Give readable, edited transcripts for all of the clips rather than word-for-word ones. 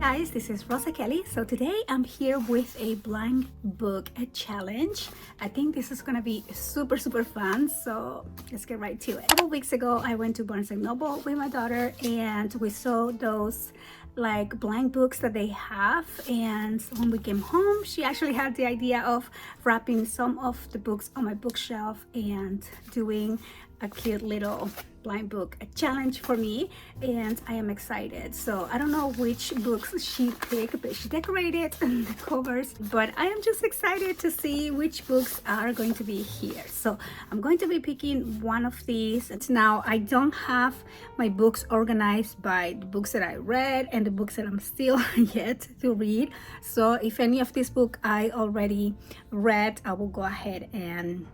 guys, this is Rosa Kelly. So today I'm here with a blind book challenge. I think this is gonna be super fun, so let's get right to it. A couple weeks ago I went to Barnes & Noble with my daughter and we saw those like blind books that they have, and when we came home she actually had the idea of wrapping some of the books on my bookshelf and doing a cute little blind book challenge for me, and I am excited. So I don't know which books she picked, but she decorated the covers, but I am just excited to see which books are going to be here. So I'm going to be picking one of these. Now I don't have my books organized by the books that I read and the books that I'm still yet to read. So if any of these books I already read, I will go ahead and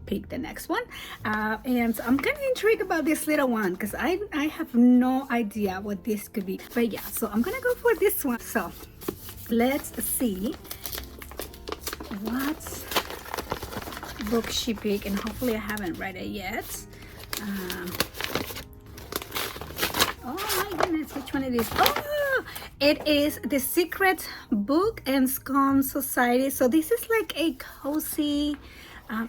pick the next one, and I'm kind of intrigued about this little one because I have no idea what this could be, but yeah, so I'm gonna go for this one. So let's see what book she picked, and hopefully I haven't read it yet. Oh my goodness, which one it is? Oh, it is The Secret Book and Scone Society. So this is like a cozy,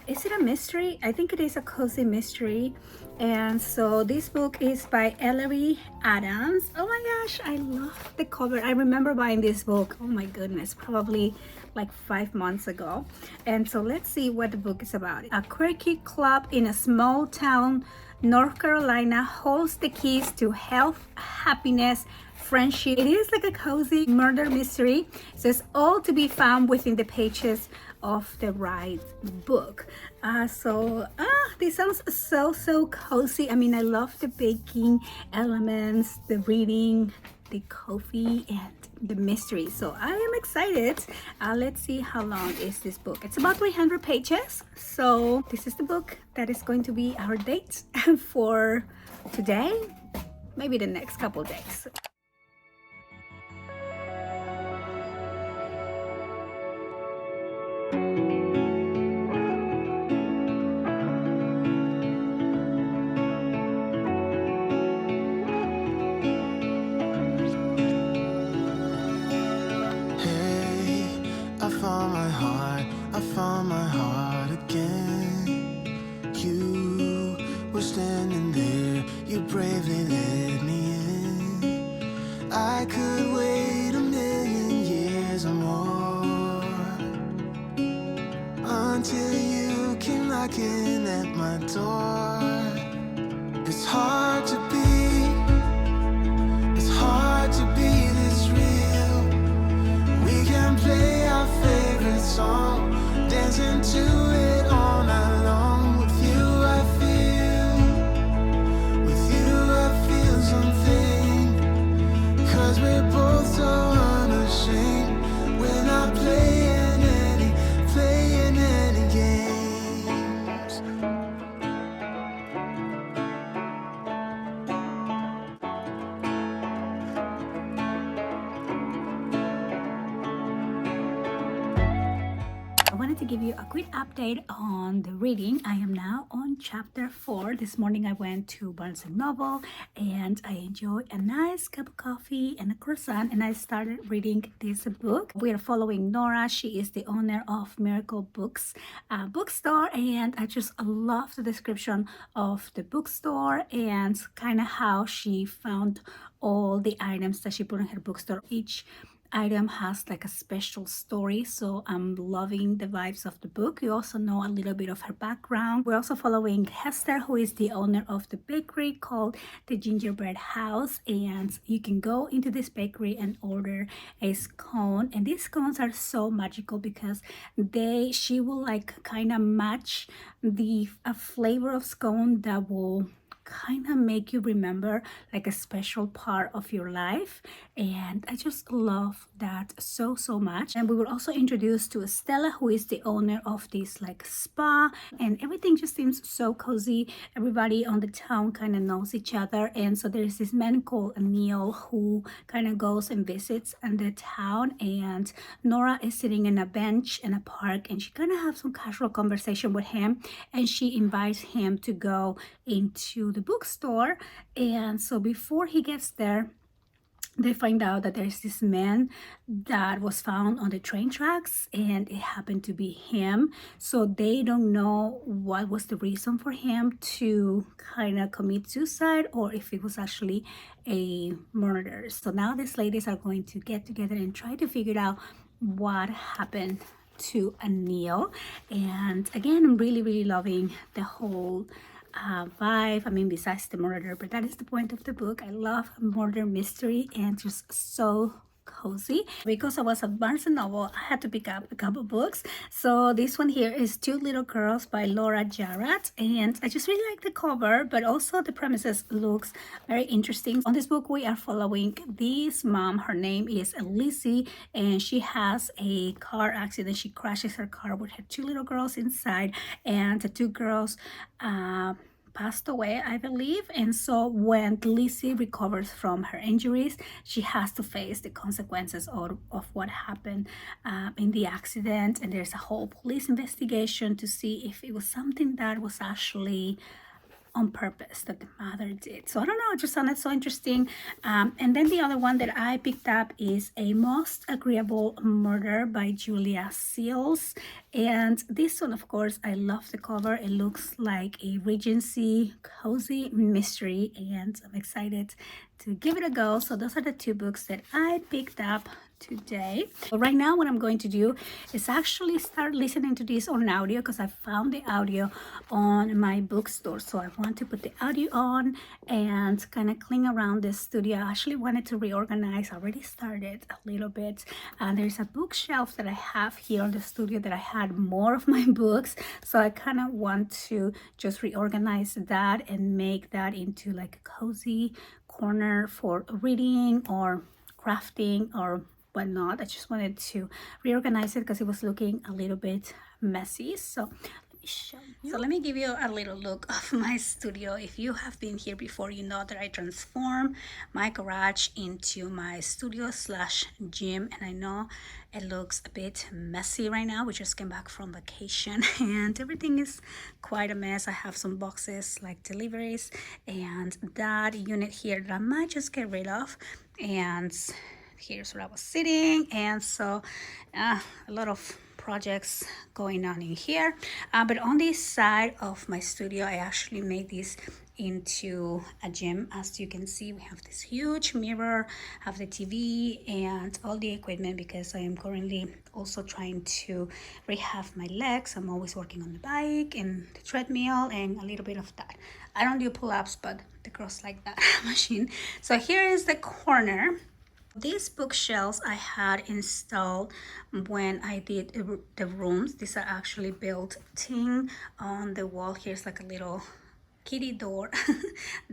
is it a mystery? I think it is a cozy mystery. And so this book is by Ellery Adams. Oh my gosh, I love the cover. I remember buying this book, oh my goodness, probably like 5 months ago. And so let's see what the book is about. A quirky club in a small town, North Carolina, holds the keys to health, happiness, friendship. It is like a cozy murder mystery. So it's all to be found within the pages of the right book. This sounds so cozy. I mean, I love the baking elements, the reading, the coffee, and the mystery. So I am excited. Let's see how long is this book. It's about 300 pages. So this is the book that is going to be our date for today, maybe the next couple days. I found my heart again. You were standing there, you bravely let me in. I could wait a million years or more until you came knocking at my door. It's hard to be this real. We can play our favorite song, dancing to it all night long. With you I feel something, 'cause we're both so unashamed. We're not playing any games. I wanted to give you a quick update on the reading. I am now on chapter 4. This morning I went to Barnes & Noble and I enjoyed a nice cup of coffee and a croissant, and I started reading this book. We are following Nora. She is the owner of Miracle Books bookstore, and I just love the description of the bookstore and kind of how she found all the items that she put in her bookstore. Each item has like a special story, so I'm loving the vibes of the book. You also know a little bit of her background. We're also following Hester, who is the owner of the bakery called the Gingerbread House, and you can go into this bakery and order a scone, and these scones are so magical because she will like kind of match the flavor of scone that will kind of make you remember like a special part of your life, and I just love that so much. And we were also introduced to Stella, who is the owner of this like spa, and everything just seems so cozy. Everybody on the town kind of knows each other, and so there's this man called Neil who kind of goes and visits in the town, and Nora is sitting in a bench in a park, and she kind of has some casual conversation with him, and she invites him to go into the bookstore. And so before he gets there, they find out that there's this man that was found on the train tracks, and it happened to be him. So they don't know what was the reason for him to kind of commit suicide, or if it was actually a murder. So now these ladies are going to get together and try to figure out what happened to Neil. And again, I'm really loving the whole vibe. I mean, besides the murder, but that is the point of the book. I love murder mystery and just so cozy. Because I was at Barnes and Noble, I had to pick up a couple books. So this one here is Two Little Girls by Laura Jarrett, and I just really like the cover, but also the premises looks very interesting. On this book, we are following this mom. Her name is Lizzie, and she has a car accident. She crashes her car with her two little girls inside, and the two girls passed away, I believe. And so when Lizzie recovers from her injuries, she has to face the consequences of what happened in the accident. And there's a whole police investigation to see if it was something that was actually on purpose that the mother did. So I don't know, it just sounded so interesting. And then the other one that I picked up is A Most Agreeable Murder by Julia Seals. And this one, of course, I love the cover. It looks like a Regency cozy mystery, and I'm excited to give it a go. So those are the two books that I picked up today. So right now what I'm going to do is actually start listening to this on audio, because I found the audio on my bookstore. So I want to put the audio on and kind of clean around the studio. I actually wanted to reorganize. I already started a little bit. There's a bookshelf that I have here on the studio that I had more of my books, so I kind of want to just reorganize that and make that into like a cozy corner for reading or crafting or whatnot. I just wanted to reorganize it because it was looking a little bit messy. So let me show you. So let me give you a little look of my studio. If you have been here before, you know that I transformed my garage into my studio slash gym, and I know it looks a bit messy right now. We just came back from vacation and everything is quite a mess. I have some boxes like deliveries, and that unit here that I might just get rid of, and here's where I was sitting. And so a lot of projects going on in here, but on this side of my studio, I actually made this into a gym. As you can see, we have this huge mirror, have the TV and all the equipment, because I am currently also trying to rehab my legs. I'm always working on the bike and the treadmill and a little bit of that. I don't do pull-ups, but the girls like that machine. So here is the corner. These bookshelves I had installed when I did the rooms. These are actually built-in on the wall. Here's like a little kitty door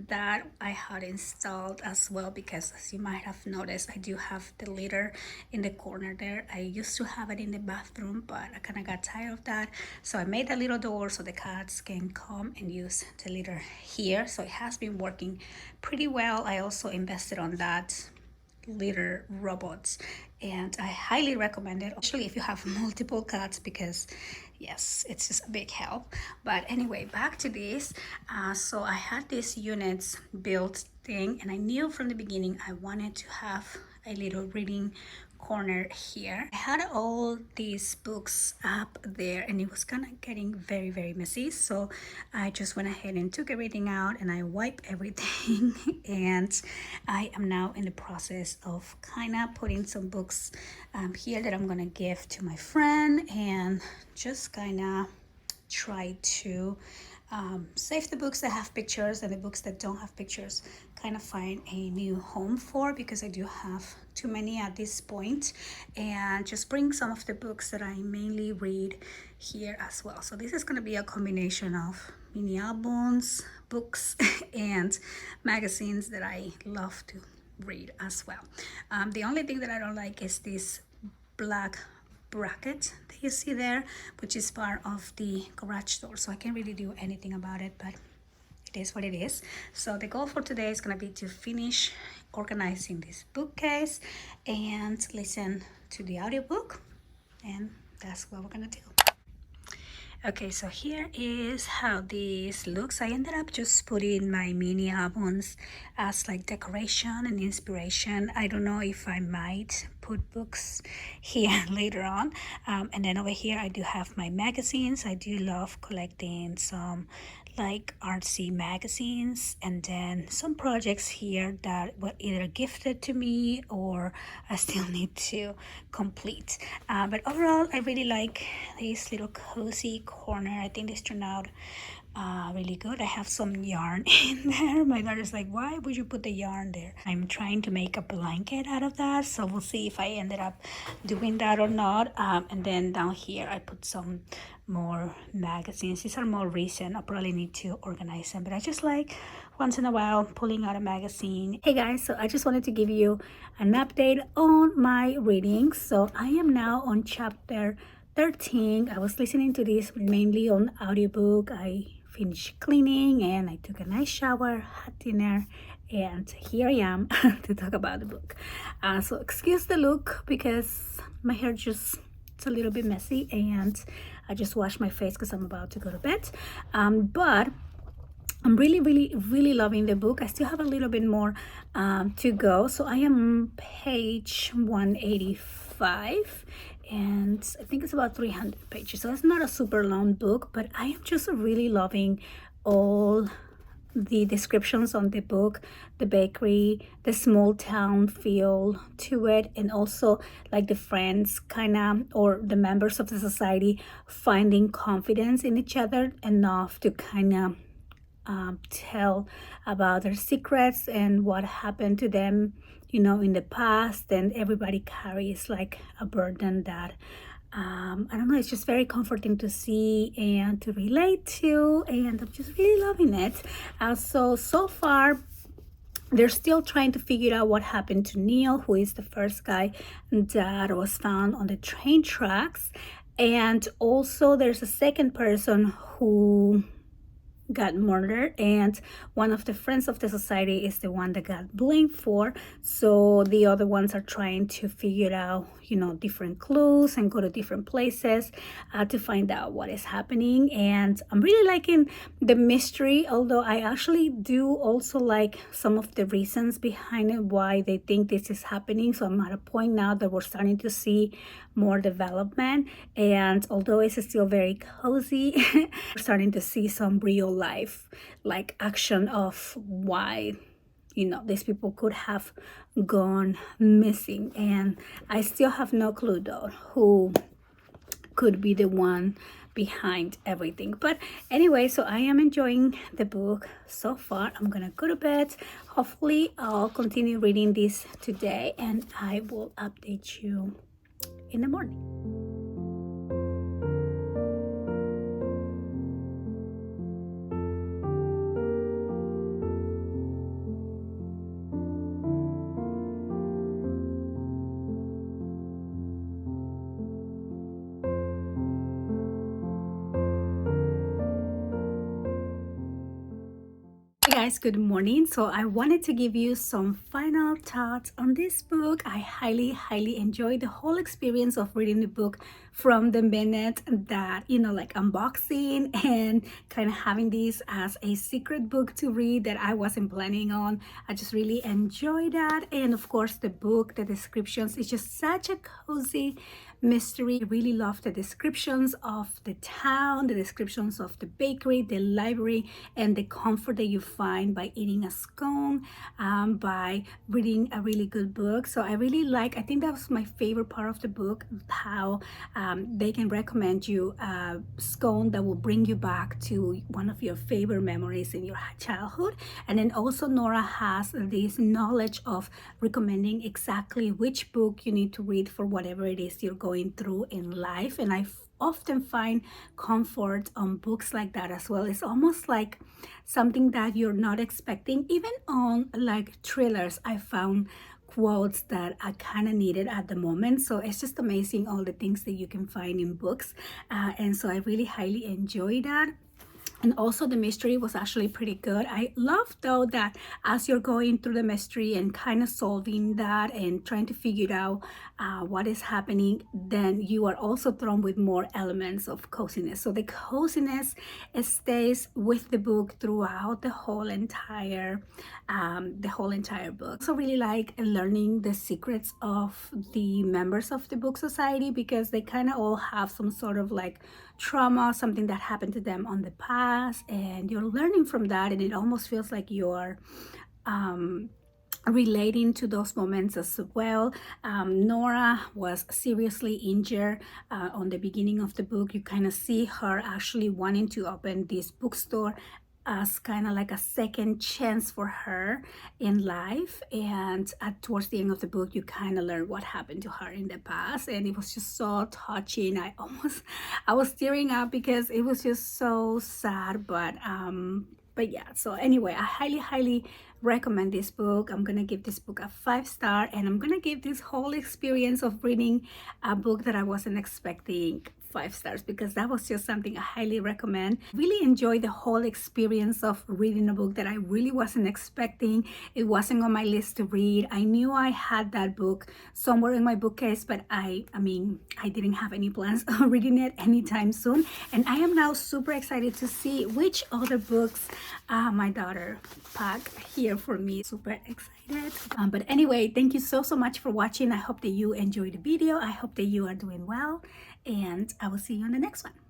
that I had installed as well, because as you might have noticed, I do have the litter in the corner there. I used to have it in the bathroom, but I kind of got tired of that, so I made a little door so the cats can come and use the litter here. So it has been working pretty well. I also invested on that litter robots, and I highly recommend it, especially if you have multiple cats, because yes, it's just a big help. But anyway, back to this. So I had these units built thing, and I knew from the beginning I wanted to have a little reading corner here. I had all these books up there, and it was kind of getting very messy, so I just went ahead and took everything out and I wiped everything and I am now in the process of kind of putting some books here that I'm gonna give to my friend, and just kind of try to save the books that have pictures, and the books that don't have pictures kind of find a new home for, because I do have too many at this point, and just bring some of the books that I mainly read here as well. So this is going to be a combination of mini albums, books and magazines that I love to read as well. The only thing that I don't like is this black bracket that you see there, which is part of the garage door, so I can't really do anything about it, but it is what it is. So the goal for today is going to be to finish organizing this bookcase and listen to the audiobook, and that's what we're going to do. Okay, so here is how this looks. I ended up just putting my mini albums as like decoration and inspiration. I don't know if I might put books here later on. And then over here I do have my magazines. I do love collecting some like artsy magazines, and then some projects here that were either gifted to me or I still need to complete. But overall, I really like this little cozy corner. I think this turned out really good. I have some yarn in there. My daughter's like, why would you put the yarn there? I'm trying to make a blanket out of that, so we'll see if I ended up doing that or not. And then down here I put some more magazines. These are more recent. I probably need to organize them, but I just like once in a while pulling out a magazine. Hey guys, so I just wanted to give you an update on my reading. So I am now on chapter 13. I was listening to this mainly on audiobook. I finished cleaning and I took a nice shower, had dinner, and here I am to talk about the book. So excuse the look because my hair just it's a little bit messy, and I just washed my face because I'm about to go to bed. But I'm really loving the book. I still have a little bit more to go. So I am on page 185, and I think it's about 300 pages. So it's not a super long book, but I am just really loving all the descriptions on the book, the bakery, the small town feel to it, and also like the friends kind of, or the members of the society finding confidence in each other enough to kind of tell about their secrets and what happened to them, you know, in the past. And everybody carries like a burden that I don't know, it's just very comforting to see and to relate to, and I'm just really loving it. So far they're still trying to figure out what happened to Neil, who is the first guy that was found on the train tracks. And also there's a second person who got murdered, and one of the friends of the society is the one that got blamed for. So the other ones are trying to figure out, you know, different clues and go to different places to find out what is happening. And I'm really liking the mystery, although I actually do also like some of the reasons behind it, why they think this is happening. So I'm at a point now that we're starting to see more development, and although it's still very cozy, we're starting to see some real life like action of why, you know, these people could have gone missing. And I still have no clue though who could be the one behind everything. But anyway, so I am enjoying the book so far. I'm gonna go to bed. Hopefully I'll continue reading this today, and I will update you in the morning. Hey guys, good morning. So I wanted to give you some final thoughts on this book. I highly enjoyed the whole experience of reading the book, from the minute that, you know, like unboxing and kind of having this as a secret book to read that I wasn't planning on. I just really enjoyed that. And of course the book, the descriptions, it's just such a cozy mystery. I really love the descriptions of the town, the descriptions of the bakery, the library, and the comfort that you find by eating a scone, by reading a really good book. So I really like, I think that was my favorite part of the book, how they can recommend you a scone that will bring you back to one of your favorite memories in your childhood. And then also Nora has this knowledge of recommending exactly which book you need to read for whatever it is you're going through in life. And I often find comfort on books like that as well. It's almost like something that you're not expecting. Even on like thrillers, I found quotes that I kind of needed at the moment. So it's just amazing all the things that you can find in books, and so I really highly enjoy that. And also the mystery was actually pretty good. I love though that as you're going through the mystery and kind of solving that and trying to figure out what is happening, then you are also thrown with more elements of coziness. So the coziness stays with the book throughout the whole entire book. So really like learning the secrets of the members of the book society, because they kind of all have some sort of like trauma, something that happened to them on the past, and you're learning from that, and it almost feels like you're relating to those moments as well. Nora was seriously injured on the beginning of the book. You kind of see her actually wanting to open this bookstore as kind of like a second chance for her in life, and towards the end of the book you kind of learn what happened to her in the past, and it was just so touching. I was tearing up because it was just so sad, but yeah. So anyway, I highly recommend this book. I'm gonna give this book a 5-star, and I'm gonna give this whole experience of reading a book that I wasn't expecting 5 stars, because that was just something I highly recommend. Really enjoyed the whole experience of reading a book that I really wasn't expecting. It wasn't on my list to read. I knew I had that book somewhere in my bookcase, but I mean I didn't have any plans on reading it anytime soon, and I am now super excited to see which other books my daughter packed here for me. Super excited. But anyway, thank you so much for watching. I hope that you enjoyed the video. I hope that you are doing well, and I will see you on the next one.